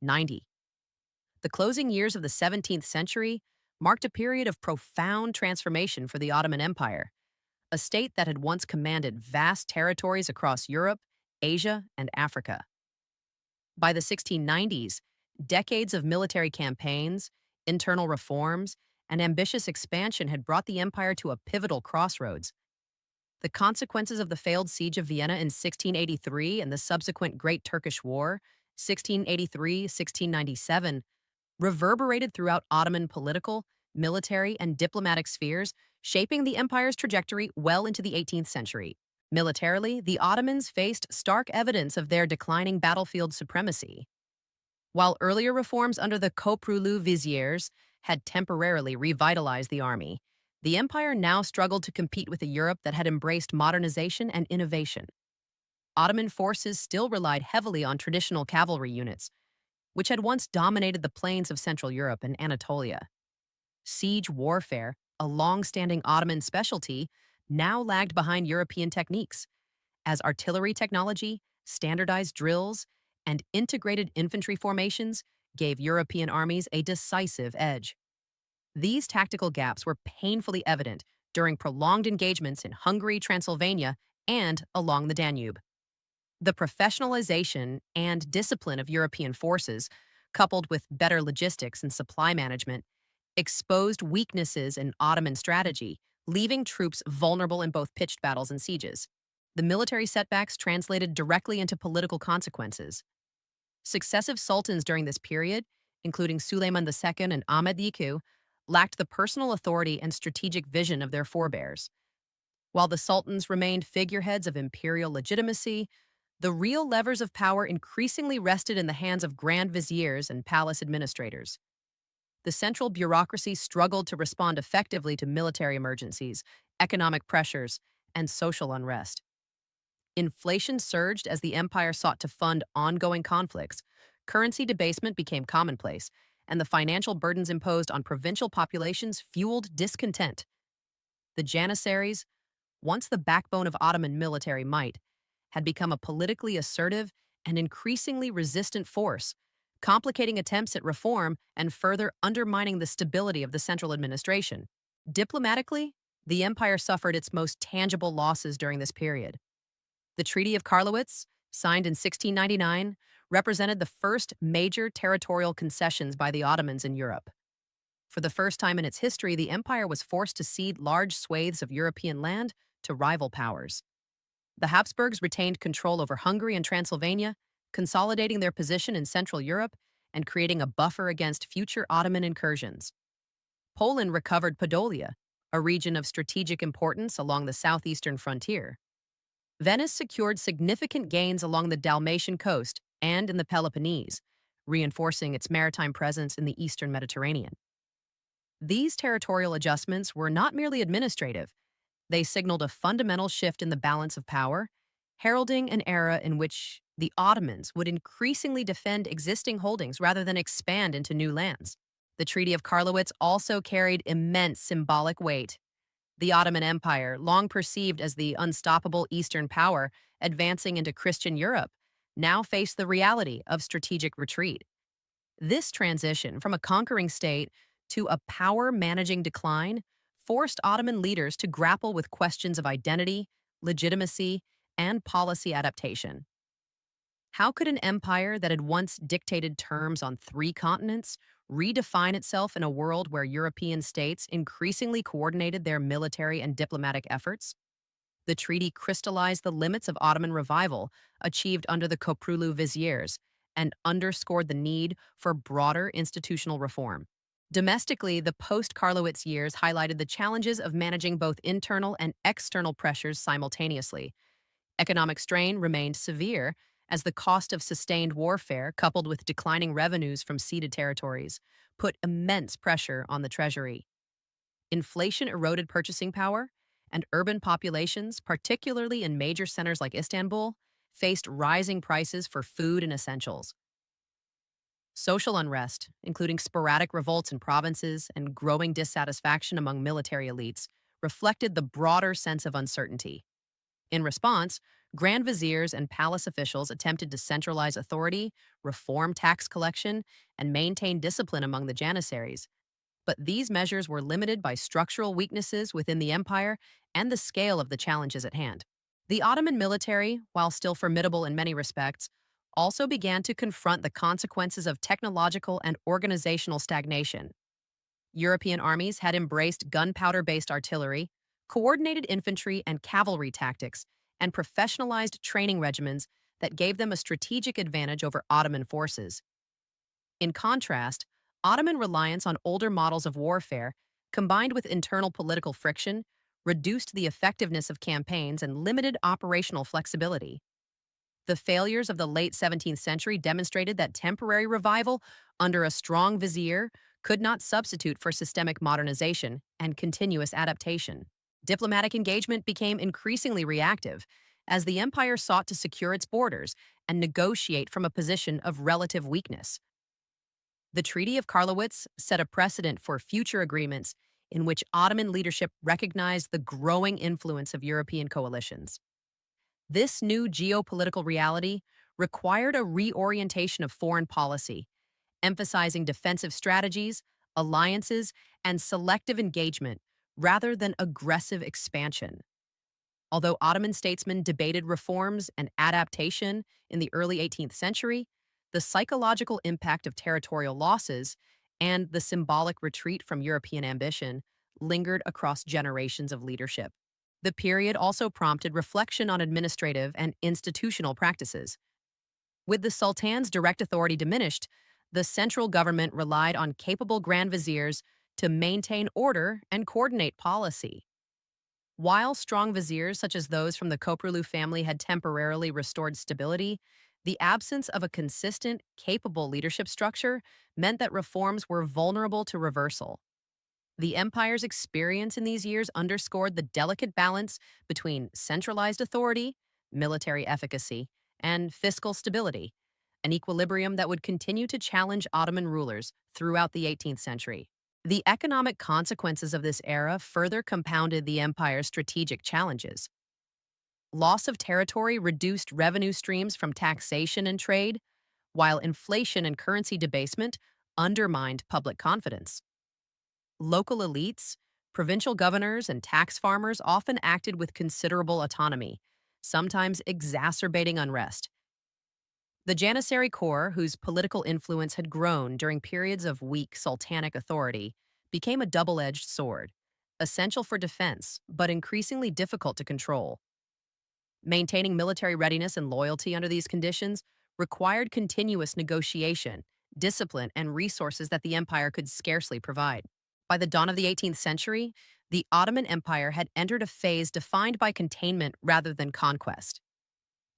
90. The closing years of the 17th century marked a period of profound transformation for the Ottoman Empire, a state that had once commanded vast territories across Europe, Asia, and Africa. By the 1690s, decades of military campaigns, internal reforms, and ambitious expansion had brought the empire to a pivotal crossroads. The consequences of the failed siege of Vienna in 1683 and the subsequent Great Turkish War, 1683-1697, reverberated throughout Ottoman political, military, and diplomatic spheres, shaping the empire's trajectory well into the 18th century. Militarily, the Ottomans faced stark evidence of their declining battlefield supremacy. While earlier reforms under the Koprulu viziers had temporarily revitalized the army, the empire now struggled to compete with a Europe that had embraced modernization and innovation. Ottoman forces still relied heavily on traditional cavalry units, which had once dominated the plains of Central Europe and Anatolia. Siege warfare, a long-standing Ottoman specialty, now lagged behind European techniques, as artillery technology, standardized drills, and integrated infantry formations gave European armies a decisive edge. These tactical gaps were painfully evident during prolonged engagements in Hungary, Transylvania, and along the Danube. The professionalization and discipline of European forces, coupled with better logistics and supply management, exposed weaknesses in Ottoman strategy, leaving troops vulnerable in both pitched battles and sieges. The military setbacks translated directly into political consequences. Successive sultans during this period, including Suleiman II and Ahmed II, lacked the personal authority and strategic vision of their forebears. While the sultans remained figureheads of imperial legitimacy, the real levers of power increasingly rested in the hands of grand viziers and palace administrators. The central bureaucracy struggled to respond effectively to military emergencies, economic pressures, and social unrest. Inflation surged as the empire sought to fund ongoing conflicts, currency debasement became commonplace, and the financial burdens imposed on provincial populations fueled discontent. The Janissaries, once the backbone of Ottoman military might, had become a politically assertive and increasingly resistant force, complicating attempts at reform and further undermining the stability of the central administration. Diplomatically, the empire suffered its most tangible losses during this period. The Treaty of Carlowitz, signed in 1699, represented the first major territorial concessions by the Ottomans in Europe. For the first time in its history, the empire was forced to cede large swathes of European land to rival powers. The Habsburgs retained control over Hungary and Transylvania, consolidating their position in Central Europe and creating a buffer against future Ottoman incursions. Poland recovered Podolia, a region of strategic importance along the southeastern frontier. Venice secured significant gains along the Dalmatian coast and in the Peloponnese, reinforcing its maritime presence in the eastern Mediterranean. These territorial adjustments were not merely administrative, they signaled a fundamental shift in the balance of power, heralding an era in which the Ottomans would increasingly defend existing holdings rather than expand into new lands. The Treaty of Carlowitz also carried immense symbolic weight. The Ottoman Empire, long perceived as the unstoppable Eastern power advancing into Christian Europe, now faced the reality of strategic retreat. This transition from a conquering state to a power-managing decline forced Ottoman leaders to grapple with questions of identity, legitimacy, and policy adaptation. How could an empire that had once dictated terms on three continents redefine itself in a world where European states increasingly coordinated their military and diplomatic efforts? The treaty crystallized the limits of Ottoman revival achieved under the Koprulu viziers and underscored the need for broader institutional reform. Domestically, the post-Carlowitz years highlighted the challenges of managing both internal and external pressures simultaneously. Economic strain remained severe as the cost of sustained warfare, coupled with declining revenues from ceded territories, put immense pressure on the treasury. Inflation eroded purchasing power, and urban populations, particularly in major centers like Istanbul, faced rising prices for food and essentials. Social unrest, including sporadic revolts in provinces and growing dissatisfaction among military elites, reflected the broader sense of uncertainty. In response, Grand viziers and palace officials attempted to centralize authority, reform tax collection, and maintain discipline among the janissaries. But these measures were limited by structural weaknesses within the empire and the scale of the challenges at hand. The Ottoman military, while still formidable in many respects, also began to confront the consequences of technological and organizational stagnation. European armies had embraced gunpowder based artillery, coordinated infantry and cavalry tactics, and professionalized training regimens that gave them a strategic advantage over Ottoman forces. In contrast, Ottoman reliance on older models of warfare, combined with internal political friction, reduced the effectiveness of campaigns and limited operational flexibility. The failures of the late 17th century demonstrated that temporary revival under a strong vizier could not substitute for systemic modernization and continuous adaptation. Diplomatic engagement became increasingly reactive as the empire sought to secure its borders and negotiate from a position of relative weakness. The Treaty of Carlowitz set a precedent for future agreements in which Ottoman leadership recognized the growing influence of European coalitions. This new geopolitical reality required a reorientation of foreign policy, emphasizing defensive strategies, alliances, and selective engagement rather than aggressive expansion. Although Ottoman statesmen debated reforms and adaptation in the early 18th century, the psychological impact of territorial losses and the symbolic retreat from European ambition lingered across generations of leadership. The period also prompted reflection on administrative and institutional practices. With the Sultan's direct authority diminished, the central government relied on capable grand viziers to maintain order and coordinate policy. While strong viziers such as those from the Koprulu family had temporarily restored stability, the absence of a consistent, capable leadership structure meant that reforms were vulnerable to reversal. The empire's experience in these years underscored the delicate balance between centralized authority, military efficacy, and fiscal stability, an equilibrium that would continue to challenge Ottoman rulers throughout the 18th century. The economic consequences of this era further compounded the empire's strategic challenges. Loss of territory reduced revenue streams from taxation and trade, while inflation and currency debasement undermined public confidence. Local elites, provincial governors, and tax farmers often acted with considerable autonomy, sometimes exacerbating unrest. The Janissary Corps, whose political influence had grown during periods of weak sultanic authority, became a double-edged sword, essential for defense, but increasingly difficult to control. Maintaining military readiness and loyalty under these conditions required continuous negotiation, discipline, and resources that the empire could scarcely provide. By the dawn of the 18th century, the Ottoman Empire had entered a phase defined by containment rather than conquest.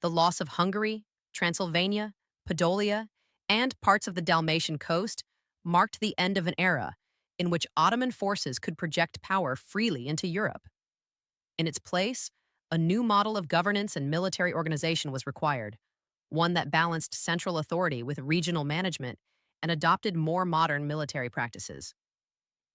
The loss of Hungary, Transylvania, Podolia, and parts of the Dalmatian coast marked the end of an era in which Ottoman forces could project power freely into Europe. In its place, a new model of governance and military organization was required, one that balanced central authority with regional management and adopted more modern military practices.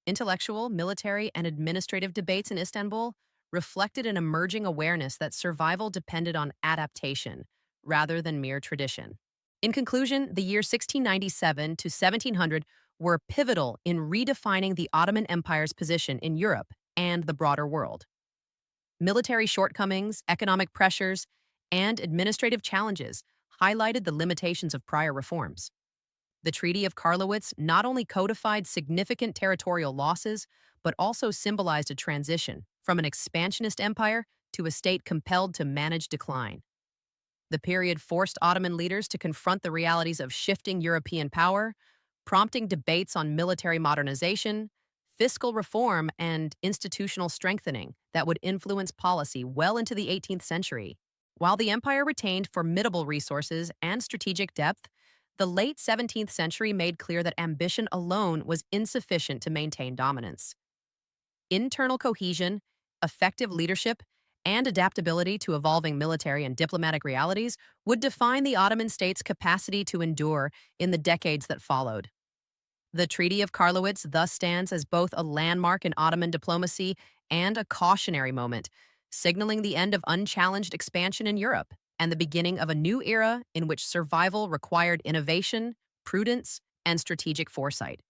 Intellectual, military, and administrative debates in Istanbul reflected an emerging awareness that survival depended on adaptation rather than mere tradition. In conclusion, the years 1697 to 1700 were pivotal in redefining the Ottoman Empire's position in Europe and the broader world. Military shortcomings, economic pressures, and administrative challenges highlighted the limitations of prior reforms. The Treaty of Carlowitz not only codified significant territorial losses, but also symbolized a transition from an expansionist empire to a state compelled to manage decline. The period forced Ottoman leaders to confront the realities of shifting European power, prompting debates on military modernization, fiscal reform, and institutional strengthening that would influence policy well into the 18th century. While the empire retained formidable resources and strategic depth, the late 17th century made clear that ambition alone was insufficient to maintain dominance. Internal cohesion, effective leadership, and adaptability to evolving military and diplomatic realities would define the Ottoman state's capacity to endure in the decades that followed. The Treaty of Carlowitz thus stands as both a landmark in Ottoman diplomacy and a cautionary moment, signaling the end of unchallenged expansion in Europe and the beginning of a new era in which survival required innovation, prudence, and strategic foresight.